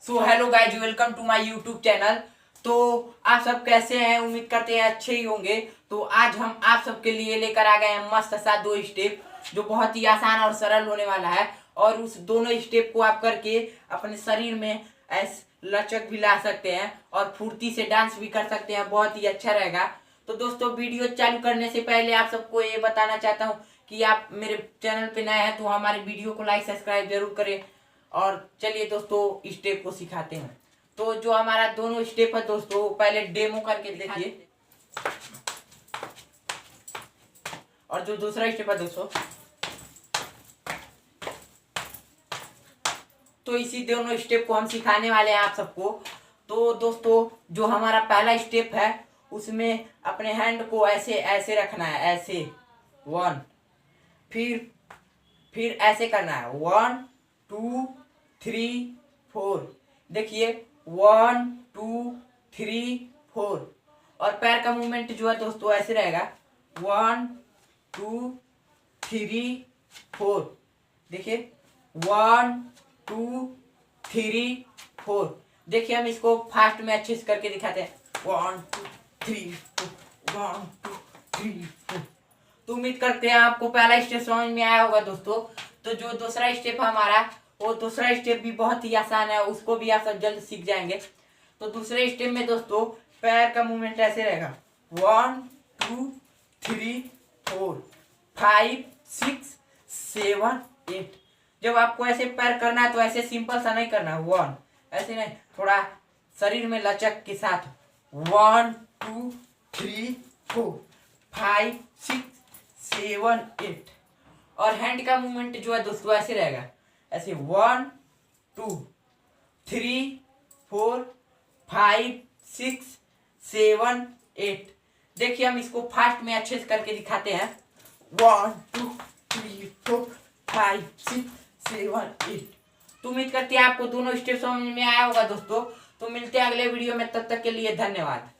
So hello guys, welcome to my YouTube channel. तो आप सब कैसे हैं? उम्मीद करते हैं अच्छे ही होंगे। तो आज हम आप सबके लिए लेकर आ गए हैं मस्त सा 2 स्टेप जो बहुत ही आसान और सरल होने वाला है। और उस दोनों स्टेप को आप करके अपने शरीर में ऐसे लचक भी ला सकते हैं और फुर्ती से डांस भी कर सकते हैं। बहुत ही अच्छा रहेगा। तो दोस्तों, वीडियो चालू करने से पहले आप सबको ये बताना चाहता हूँ कि आप मेरे चैनल पे नए हैं तो हमारे वीडियो को लाइक सब्सक्राइब जरूर करें। और चलिए दोस्तों, स्टेप को सिखाते हैं। तो जो हमारा दोनों स्टेप है दोस्तों, पहले डेमो करके देखिए। और जो दूसरा स्टेप है दोस्तों, तो इसी दोनों स्टेप को हम सिखाने वाले हैं आप सबको। तो दोस्तों, जो हमारा पहला स्टेप है उसमें अपने हैंड को ऐसे ऐसे रखना है, ऐसे 1, फिर ऐसे करना है 1 2 3 4। देखिए 1 2 3 4। और पैर का मूवमेंट जो है दोस्तों ऐसे रहेगा 1 2 3 4। देखिए 1 2 3 4। देखिए हम इसको फास्ट में अच्छे से करके दिखाते हैं 1 2 3 4 1 2 3 4। तो उम्मीद करते हैं आपको पहला स्टेप समझ में आया होगा दोस्तों। तो जो दूसरा स्टेप है हमारा, वो दूसरा स्टेप भी बहुत ही आसान है, उसको भी आप सब जल्द सीख जाएंगे। तो दूसरे स्टेप में दोस्तों पैर का मूवमेंट ऐसे रहेगा 1 2 3 4 5 6 7 8। जब आपको ऐसे पैर करना है तो ऐसे सिंपल सा नहीं करना है 1, ऐसे नहीं, थोड़ा शरीर में लचक के साथ 1 2 3 4 5 6 7 8। और हैंड का मूवमेंट जो है दोस्तों ऐसे रहेगा, ऐसे 1 2 3 4 5 6 7 8। देखिए हम इसको फास्ट में अच्छे से करके दिखाते हैं 1 2 3 4 5 6 7 8। तो उम्मीद करते हैं आपको दोनों स्टेप समझ में आया होगा दोस्तों। तो मिलते हैं अगले वीडियो में, तब तक के लिए धन्यवाद।